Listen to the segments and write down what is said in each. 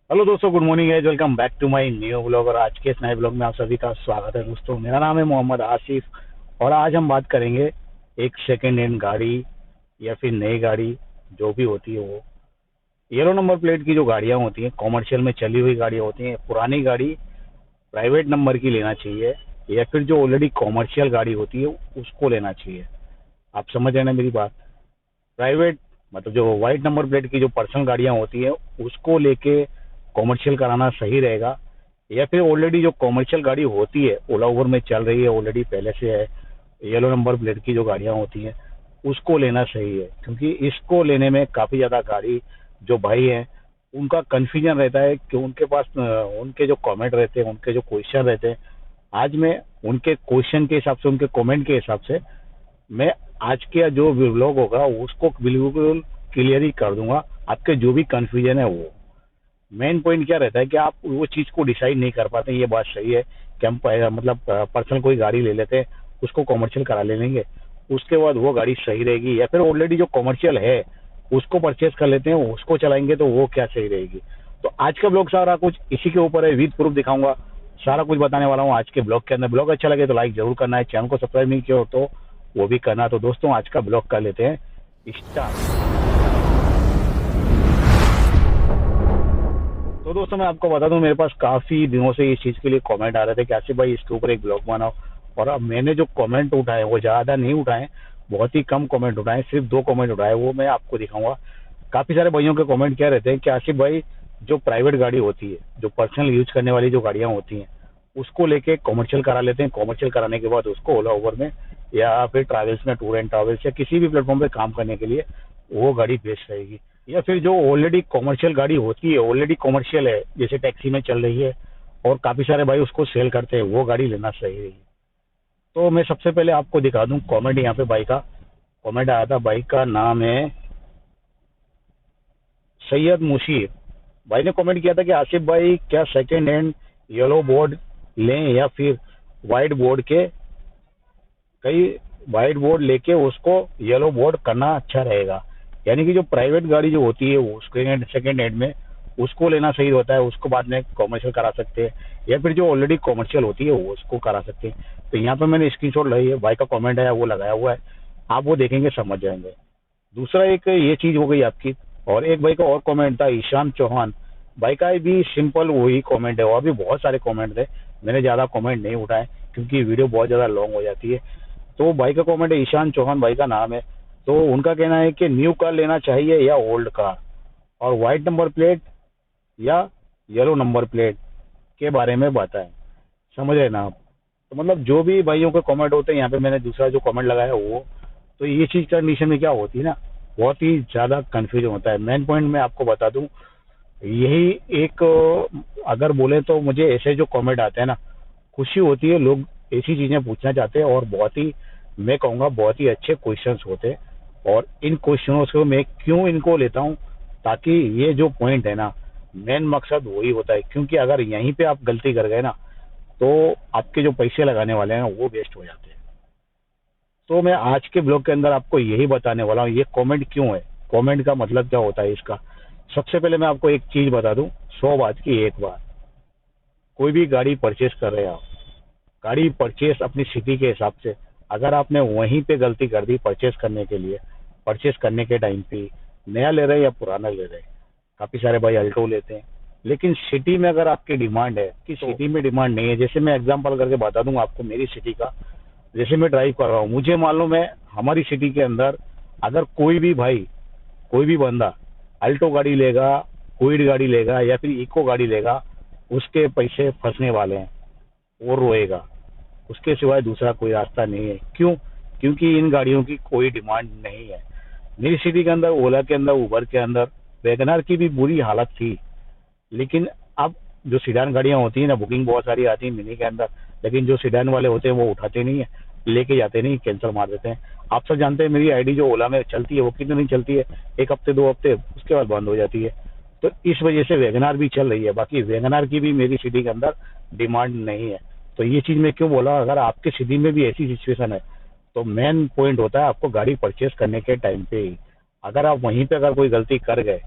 Hello दोस्तों, good morning है। Welcome back to my new blog. और आज के इस नए ब्लॉग में आप सभी का स्वागत है। दोस्तों, मेरा नाम है मोहम्मद आसिफ और आज हम बात करेंगे एक सेकेंड हैंड गाड़ी या फिर नई गाड़ी जो भी होती है वो येलो नंबर प्लेट की जो गाड़ियां होती हैं, कॉमर्शियल में चली हुई गाड़ियां होती हैं। पुरानी गाड़ी प्राइवेट नंबर की लेना चाहिए या फिर जो ऑलरेडी कॉमर्शियल गाड़ी होती है उसको लेना चाहिए। आप समझ रहे हैं ना मेरी बात? प्राइवेट मतलब जो वाइट नंबर प्लेट की जो पर्सनल गाड़ियां होती है उसको लेके कॉमर्शियल कराना सही रहेगा, या फिर ऑलरेडी जो कॉमर्शियल गाड़ी होती है ओला उबर में चल रही है ऑलरेडी पहले से है, येलो नंबर प्लेट की जो गाड़ियां होती हैं उसको लेना सही है। क्योंकि इसको लेने में काफ़ी ज़्यादा गाड़ी जो भाई हैं उनका कन्फ्यूजन रहता है कि उनके पास उनके जो कमेंट रहते हैं, उनके जो क्वेश्चन रहते हैं। आज मैं उनके क्वेश्चन के हिसाब से, उनके कमेंट के हिसाब से मैं आज के जो व्लॉग होगा उसको बिल्कुल क्लियर ही कर दूंगा। आपके जो भी कंफ्यूजन है वो मेन पॉइंट क्या रहता है कि आप वो चीज़ को डिसाइड नहीं कर पाते। ये बात सही है कि हम मतलब पर्सनल कोई गाड़ी ले लेते हैं, उसको कॉमर्शियल करा ले लेंगे, उसके बाद वो गाड़ी सही रहेगी, या फिर ऑलरेडी जो कॉमर्शियल है उसको परचेज कर लेते हैं, उसको चलाएंगे तो वो क्या सही रहेगी। तो आज का ब्लॉग सारा कुछ इसी के ऊपर है, विद प्रूफ दिखाऊंगा, सारा कुछ बताने वाला हूँ आज के ब्लॉग के अंदर। ब्लॉग अच्छा लगे तो लाइक जरूर करना है, चैनल को सब्सक्राइब नहीं किया हो तो वो भी करना। तो दोस्तों, आज का ब्लॉग कर लेते हैं स्टार्ट। तो दोस्तों, मैं आपको बता दूं, मेरे पास काफी दिनों से इस चीज के लिए कमेंट आ रहे थे कि आसिफ भाई इसके ऊपर एक ब्लॉग बनाओ। और अब मैंने जो कमेंट उठाए वो ज्यादा नहीं उठाए, बहुत ही कम कमेंट उठाए, सिर्फ 2 कमेंट उठाए, वो मैं आपको दिखाऊंगा। काफी सारे भाइयों के कमेंट क्या रहते हैं कि आसिफ भाई जो प्राइवेट गाड़ी होती है, जो पर्सनल यूज करने वाली जो गाड़ियां होती हैं उसको लेके कॉमर्शियल करा लेते हैं, कॉमर्शियल कराने के बाद उसको ओला ओवर में या फिर ट्रैवल्स में, टूर एंड ट्रैवल्स या किसी भी प्लेटफॉर्म पे काम करने के लिए वो गाड़ी बेस्ट रहेगी। या फिर जो ऑलरेडी कॉमर्शियल गाड़ी होती है, ऑलरेडी कॉमर्शियल है, जैसे टैक्सी में चल रही है और काफी सारे भाई उसको सेल करते हैं, वो गाड़ी लेना सही रहेगी। तो मैं सबसे पहले आपको दिखा दूं कॉमेंट। यहाँ पे बाइक का कॉमेंट आया था, बाइक का नाम है सैयद मुशीर। भाई ने कमेंट किया था कि आसिफ भाई क्या सेकेंड हैंड येलो बोर्ड लें या फिर वाइट बोर्ड के, कई वाइट बोर्ड लेके उसको येलो बोर्ड करना अच्छा रहेगा। यानी कि जो प्राइवेट गाड़ी जो होती है वो सेकेंड हैंड में उसको लेना सही होता है, उसको बाद में कॉमर्शियल करा सकते हैं, या फिर जो ऑलरेडी कॉमर्शियल होती है वो उसको करा सकते हैं। तो यहाँ पे मैंने स्क्रीनशॉट लाई है, भाई का कमेंट है वो लगाया हुआ है, आप वो देखेंगे समझ जाएंगे। दूसरा एक ये चीज हो गई आपकी। और एक भाई का और कमेंट था, ईशान चौहान। भाई का भी सिंपल वही कमेंट है, और भी बहुत सारे कमेंट थे, मैंने ज्यादा कमेंट नहीं उठाए क्योंकि वीडियो बहुत ज्यादा लॉन्ग हो जाती है। तो भाई का कमेंट है, ईशान चौहान भाई का नाम है। तो उनका कहना है कि न्यू कार लेना चाहिए या ओल्ड कार, और व्हाइट नंबर प्लेट या येलो नंबर प्लेट के बारे में बताएं। समझ रहे ना आप? तो मतलब जो भी भाइयों के कमेंट होते हैं, यहाँ पे मैंने दूसरा जो कमेंट लगाया वो, तो ये चीज कंडीशन में क्या होती है ना, बहुत ही ज्यादा कंफ्यूजन होता है। मेन पॉइंट मैं आपको बता दूं, यही एक अगर बोले तो मुझे ऐसे जो कमेंट आते हैं ना, खुशी होती है। लोग ऐसी चीजें पूछना चाहते हैं और बहुत ही, मैं कहूँगा बहुत ही अच्छे क्वेश्चंस होते हैं। और इन क्वेश्चनों को मैं क्यों इनको लेता हूँ, ताकि ये जो पॉइंट है ना, मेन मकसद वही होता है। क्योंकि अगर यहीं पे आप गलती कर गए ना तो आपके जो पैसे लगाने वाले हैं वो वेस्ट हो जाते हैं। तो मैं आज के ब्लॉग के अंदर आपको यही बताने वाला हूँ, ये कमेंट क्यों है, कमेंट का मतलब क्या होता है इसका। सबसे पहले मैं आपको एक चीज बता दूं, 100 बात की एक बात, कोई भी गाड़ी परचेस कर रहे हैं आप, गाड़ी परचेस अपनी सिटी के हिसाब से, अगर आपने वहीं पे गलती कर दी परचेस करने के लिए, परचेस करने के टाइम पे नया ले रहे हैं या पुराना ले रहे हैं, काफी सारे भाई अल्टो लेते हैं, लेकिन सिटी में अगर आपकी डिमांड है कि तो सिटी में डिमांड नहीं है, जैसे मैं एग्जांपल करके बता दूं आपको मेरी सिटी का। जैसे मैं ड्राइव कर रहा हूँ, मुझे मालूम है हमारी सिटी के अंदर अगर कोई भी भाई, कोई भी बंदा अल्टो गाड़ी लेगा, क्विड गाड़ी लेगा या फिर इको गाड़ी लेगा, उसके पैसे फंसने वाले हैं, वो रोएगा। उसके सिवाय दूसरा कोई रास्ता नहीं है। क्यों? क्योंकि इन गाड़ियों की कोई डिमांड नहीं है। मेरी सिटी के अंदर, ओला के अंदर, उबर के अंदर वैगनार की भी बुरी हालत थी, लेकिन अब जो सीडान गाड़ियां होती है ना, बुकिंग बहुत सारी आती है मिनी के अंदर, लेकिन जो सीडान वाले होते हैं वो उठाते नहीं है, लेके जाते नहीं, कैंसिल मार देते हैं। आप सब जानते हैं मेरी आईडी जो ओला में चलती है वो कितनी नहीं चलती है, 1 हफ्ते 2 हफ्ते, उसके बाद बंद हो जाती है। तो इस वजह से वैगनार भी चल रही है, बाकी वैगनार की भी मेरी सिटी के अंदर डिमांड नहीं है। तो ये चीज मैं क्यों बोला, अगर आपके सिटी में भी ऐसी सिचुएशन है तो मेन पॉइंट होता है आपको गाड़ी परचेस करने के टाइम पे ही, अगर आप वहीं पे अगर कोई गलती कर गए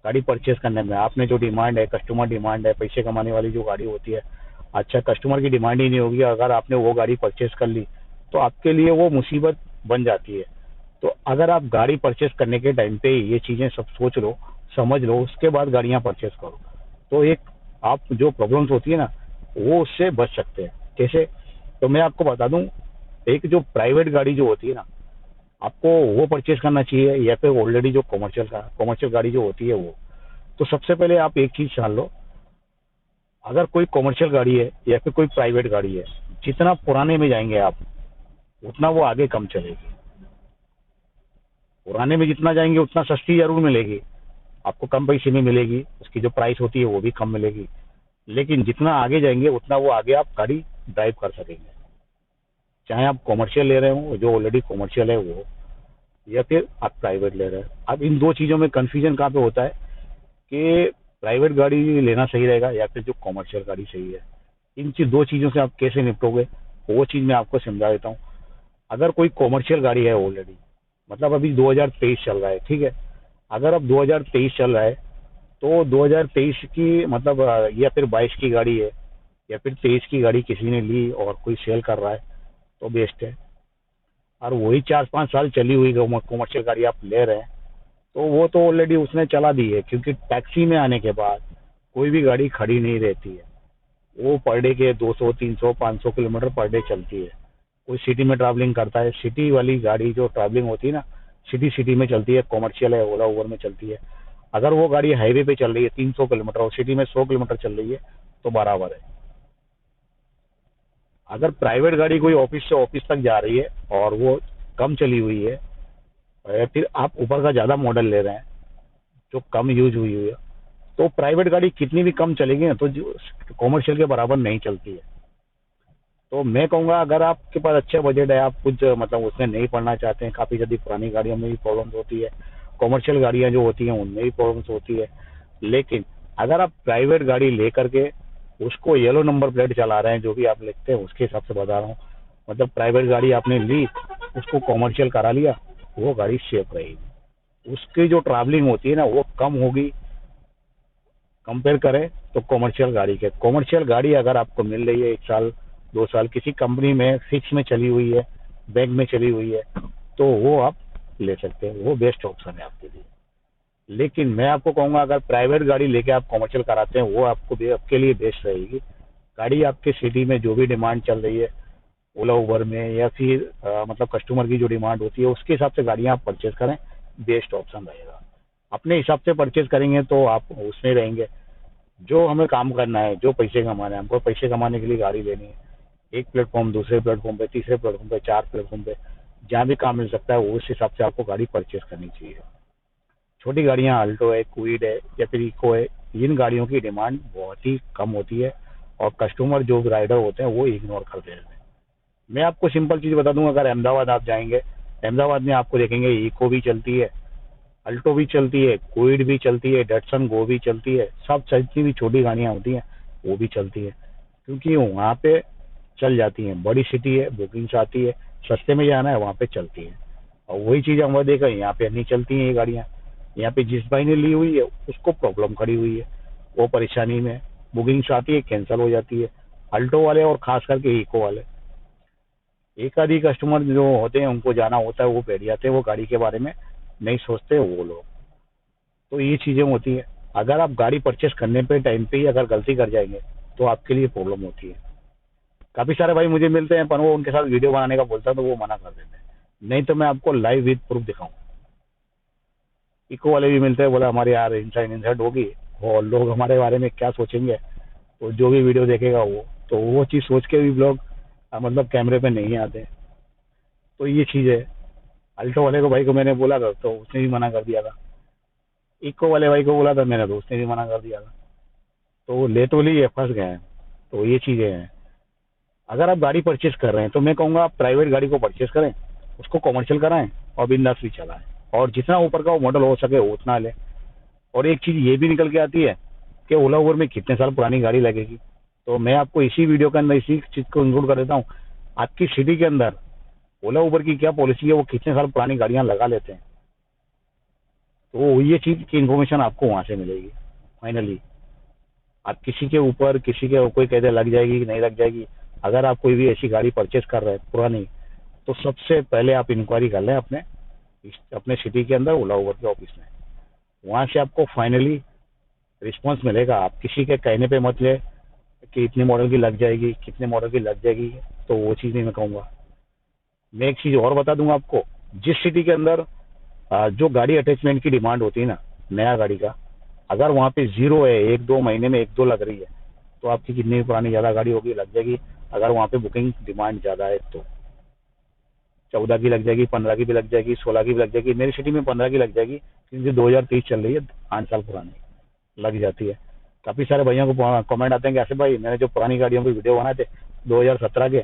गाड़ी परचेज करने में आपने जो डिमांड है, कस्टमर डिमांड है, पैसे कमाने वाली जो गाड़ी होती है, अच्छा कस्टमर की डिमांड ही नहीं होगी, अगर आपने वो गाड़ी परचेज कर ली तो आपके लिए वो मुसीबत बन जाती है। तो अगर आप गाड़ी परचेज करने के टाइम पे ये चीजें सब सोच लो, समझ लो, उसके बाद गाड़ियां परचेज करो, तो एक आप जो प्रॉब्लम्स होती है ना, वो उससे बच सकते हैं। कैसे? तो मैं आपको बता दूं, एक जो प्राइवेट गाड़ी जो होती है ना, आपको वो परचेज करना चाहिए या फिर ऑलरेडी जो कॉमर्शियल गाड़ी जो होती है वो। तो सबसे पहले आप एक चीज जान लो, अगर कोई कॉमर्शियल गाड़ी है या फिर कोई प्राइवेट गाड़ी है, जितना पुराने में जाएंगे आप, उतना वो आगे कम चलेगी। पुराने में जितना जाएंगे उतना सस्ती जरूर मिलेगी, आपको कम पैसे में मिलेगी, उसकी जो प्राइस होती है वो भी कम मिलेगी। लेकिन जितना आगे जाएंगे उतना वो आगे आप गाड़ी ड्राइव कर सकेंगे, चाहे आप कॉमर्शियल ले रहे हो, जो ऑलरेडी कॉमर्शियल है वो, या फिर आप प्राइवेट ले रहे हैं। अब इन दो चीज़ों में कंफ्यूजन कहाँ पे होता है कि प्राइवेट गाड़ी लेना सही रहेगा या फिर जो कॉमर्शियल गाड़ी सही है। इन दो चीज़ों से आप कैसे निपटोगे, वो चीज़ मैं आपको समझा देता हूँ। अगर कोई कॉमर्शियल गाड़ी है ऑलरेडी, मतलब अभी 2023 चल रहा है, ठीक है, अगर अब 2023 चल रहा है तो 2023 की मतलब या फिर 22 की गाड़ी है या फिर 23 की गाड़ी किसी ने ली और कोई सेल कर रहा है तो बेस्ट है। और वही 4-5 साल चली हुई कॉमर्शियल गाड़ी आप ले रहे हैं तो वो तो ऑलरेडी उसने चला दी है, क्योंकि टैक्सी में आने के बाद कोई भी गाड़ी खड़ी नहीं रहती है। वो पर डे के 200, 300, 500 किलोमीटर पर डे चलती है। कोई सिटी में ट्रैवलिंग करता है, सिटी वाली गाड़ी जो ट्रैवलिंग होती है ना, सिटी सिटी में चलती है, कॉमर्शियल है, ओला ओवर में चलती है। अगर वो गाड़ी हाईवे पे चल रही है 300 किलोमीटर और सिटी में 100 किलोमीटर चल रही है तो बराबर है। अगर प्राइवेट गाड़ी कोई ऑफिस से ऑफिस तक जा रही है और वो कम चली हुई है, या फिर आप ऊपर का ज़्यादा मॉडल ले रहे हैं जो कम यूज हुई हुई है, तो प्राइवेट गाड़ी कितनी भी कम चलेगी ना तो कॉमर्शियल के बराबर नहीं चलती है। तो मैं कहूँगा अगर आपके पास अच्छा बजट है, आप कुछ मतलब उसमें नहीं पढ़ना चाहते हैं, काफ़ी ज़्यादा पुरानी गाड़ियों में भी प्रॉब्लम्स होती है, कॉमर्शियल गाड़ियाँ जो होती हैं उनमें भी प्रॉब्लम्स होती है। लेकिन अगर आप प्राइवेट गाड़ी ले करके उसको येलो नंबर प्लेट चला रहे हैं, जो भी आप लिखते हैं उसके हिसाब से बता रहा हूँ, मतलब प्राइवेट गाड़ी आपने ली, उसको कॉमर्शियल करा लिया, वो गाड़ी सेफ रहेगी। उसकी जो ट्रैवलिंग होती है ना वो कम होगी कंपेयर करें तो कॉमर्शियल गाड़ी के। कॉमर्शियल गाड़ी अगर आपको मिल रही है 1 साल 2 साल किसी कंपनी में फिक्स में चली हुई है, बैंक में चली हुई है, तो वो आप ले सकते हैं, वो बेस्ट ऑप्शन है आपके लिए। लेकिन मैं आपको कहूंगा अगर प्राइवेट गाड़ी लेके आप कॉमर्शियल कराते हैं वो आपके लिए बेस्ट रहेगी। गाड़ी आपके सिटी में जो भी डिमांड चल रही है ओला उबर में, या फिर मतलब कस्टमर की जो डिमांड होती है उसके हिसाब से गाड़ियां आप परचेज करें, बेस्ट ऑप्शन रहेगा। अपने हिसाब से परचेज करेंगे तो आप उसमें रहेंगे। जो हमें काम करना है, जो पैसे कमाना है, हमको पैसे कमाने के लिए गाड़ी लेनी है, एक प्लेटफॉर्म, दूसरे प्लेटफॉर्म पे, तीसरे प्लेटफॉर्म पे, 4 प्लेटफॉर्म पे, जहाँ भी काम मिल सकता है उस हिसाब से आपको गाड़ी परचेज करनी चाहिए। छोटी गाड़ियाँ अल्टो है, क्विड है या फिर इको है, इन गाड़ियों की डिमांड बहुत ही कम होती है और कस्टमर जो राइडर होते हैं वो इग्नोर कर देते हैं। मैं आपको सिंपल चीज़ बता दूंगा, अगर अहमदाबाद आप जाएंगे, अहमदाबाद में आपको देखेंगे इको भी चलती है, अल्टो भी चलती है, क्विड भी चलती है, डटसन गो भी चलती है, सब जितनी भी छोटी गाड़ियाँ होती हैं वो भी चलती है, क्योंकि वहाँ पे चल जाती हैं। बड़ी सिटी है, बुकिंग्स आती है, सस्ते में जाना है वहाँ पे चलती है। और वही चीज़ हम देखा यहाँ पे नहीं चलती हैं ये गाड़ियाँ। यहाँ पे जिस भाई ने ली हुई है उसको प्रॉब्लम खड़ी हुई है, वो परेशानी में, बुकिंग्स आती है कैंसिल हो जाती है। अल्टो वाले और खास करके इको वाले, एक आधी कस्टमर जो होते हैं उनको जाना होता है वो बैठ जाते हैं, वो गाड़ी के बारे में नहीं सोचते वो लोग। तो ये चीज़ें होती है। अगर आप गाड़ी परचेस करने पे टाइम पे ही अगर गलती कर जाएंगे तो आपके लिए प्रॉब्लम होती है। काफ़ी सारे भाई मुझे मिलते हैं पर वो उनके साथ वीडियो बनाने का बोलता है तो वो मना कर देते हैं। नहीं तो मैं आपको लाइव विद प्रूफ दिखाऊँ। इको वाले भी मिलते हैं, बोला हमारे यार इंसल्ट होगी और लोग हमारे बारे में क्या सोचेंगे, तो जो भी वीडियो देखेगा वो चीज़ सोच के भी लोग मतलब कैमरे पे नहीं आते। तो ये चीज़ है। अल्टो वाले को भाई को मैंने बोला था तो उसने भी मना कर दिया था, इको वाले भाई को बोला था मैंने तो उसने भी मना कर दिया था। तो वो ले तो लिए, फंस गए हैं। तो ये चीज़ें हैं। अगर आप गाड़ी परचेज कर रहे हैं तो मैं कहूँगा आप प्राइवेट गाड़ी को परचेज करें, उसको कमर्शियल कराएं और बिंदास भी चलाएं, और जितना ऊपर का वो मॉडल हो सके उतना लें। और एक चीज़ ये भी निकल के आती है कि ओला उबर में कितने साल पुरानी गाड़ी लगेगी। तो मैं आपको इसी वीडियो के अंदर इसी चीज़ को इंक्लूड कर देता हूँ। आपकी सिटी के अंदर ओला उबर की क्या पॉलिसी है, वो कितने साल पुरानी गाड़ियाँ लगा लेते हैं, तो ये चीज़ की इन्फॉर्मेशन आपको वहाँ से मिलेगी फाइनली। आप किसी के ऊपर, किसी के कोई कहते लग जाएगी कि नहीं लग जाएगी, अगर आप कोई भी ऐसी गाड़ी परचेज कर रहे हैं पुरानी, तो सबसे पहले आप इंक्वायरी कर लें अपने अपने सिटी के अंदर ओला उबर के ऑफिस में। वहाँ से आपको फाइनली रिस्पॉन्स मिलेगा। आप किसी के कहने पे मत ले कि इतने मॉडल की लग जाएगी, कितने मॉडल की लग जाएगी, तो वो चीज़ नहीं मैं कहूँगा। मैं एक चीज़ और बता दूंगा आपको, जिस सिटी के अंदर जो गाड़ी अटैचमेंट की डिमांड होती है ना नया गाड़ी का, अगर वहाँ पे जीरो है, 1-2 महीने में 1-2 लग रही है, तो आपकी कितनी भी पुरानी ज़्यादा गाड़ी होगी लग जाएगी। अगर वहाँ पे बुकिंग डिमांड ज़्यादा है तो 14 की लग जाएगी, 15 की भी लग जाएगी, 16 की भी लग जाएगी। मेरी सिटी में 15 की लग जाएगी क्योंकि 2023 चल रही है, 8 साल पुरानी लग जाती है। काफ़ी सारे भाइयों को कमेंट आते हैं कि ऐसे भाई मैंने जो पुरानी गाड़ियों के वीडियो बनाए थे 2017 के,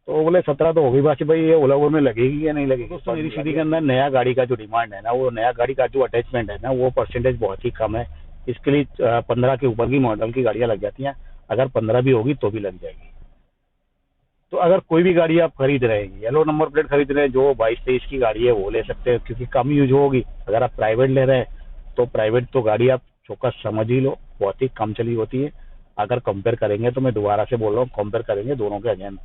तो बोले 17 तो होगी बाकी भाई, ये ओला उबर में लगेगी या नहीं लगेगी। दोस्तों मेरी सिटी के अंदर नया गाड़ी का जो डिमांड है ना, वो नया गाड़ी का जो अटैचमेंट है ना, वो परसेंटेज बहुत ही कम है। इसके लिए 15 के ऊपर की मॉडल की गाड़ियाँ लग जाती हैं। अगर 15 भी होगी तो भी लग जाएगी। तो अगर कोई भी गाड़ी आप खरीद रहे हैं, येलो नंबर प्लेट खरीद रहे हैं, जो 22-23 की गाड़ी है वो ले सकते हैं क्योंकि कम यूज होगी। अगर आप प्राइवेट ले रहे हैं तो प्राइवेट तो गाड़ी आप चौकस समझ ही लो, बहुत ही कम चली होती है। अगर कंपेयर करेंगे, तो मैं दोबारा से बोल रहा हूँ, कंपेयर करेंगे दोनों के अगेन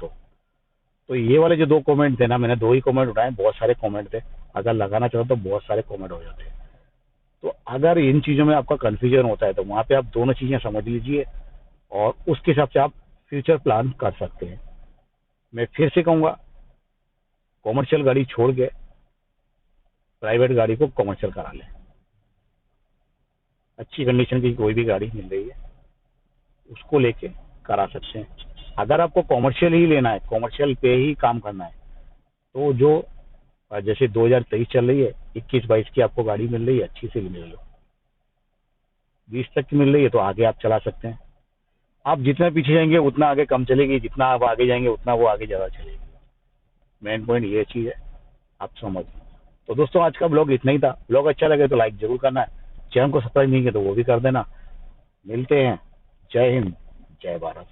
तो ये वाले जो 2 कमेंट थे ना, मैंने 2 ही कमेंट उठाए, बहुत सारे कमेंट थे। अगर लगाना चाहो तो बहुत सारे कमेंट हो जाते हैं। तो अगर इन चीज़ों में आपका कन्फ्यूजन होता है तो वहाँ पे आप दोनों चीज़ें समझ लीजिए और उसके हिसाब से आप फ्यूचर प्लान कर सकते हैं। मैं फिर से कहूँगा, कॉमर्शियल गाड़ी छोड़ के प्राइवेट गाड़ी को कॉमर्शियल करा लें। अच्छी कंडीशन की कोई भी गाड़ी मिल रही है उसको लेके करा सकते हैं। अगर आपको कॉमर्शियल ही लेना है, कॉमर्शियल पे ही काम करना है, तो जो जैसे 2023 चल रही है, 21-22 की आपको गाड़ी मिल रही है, अच्छी से मिल रही हो, 20 तक की मिल रही है, तो आगे आप चला सकते हैं। आप जितना पीछे जाएंगे उतना आगे कम चलेगी, जितना आप आगे जाएंगे उतना वो आगे ज़्यादा चलेगी। मेन पॉइंट ये चीज़ है, आप समझ। तो दोस्तों आज का ब्लॉग इतना ही था। ब्लॉग अच्छा लगे तो लाइक जरूर करना है, चैनल को सब्सक्राइब नहीं किया तो वो भी कर देना। मिलते हैं। जय हिंद, जय भारत।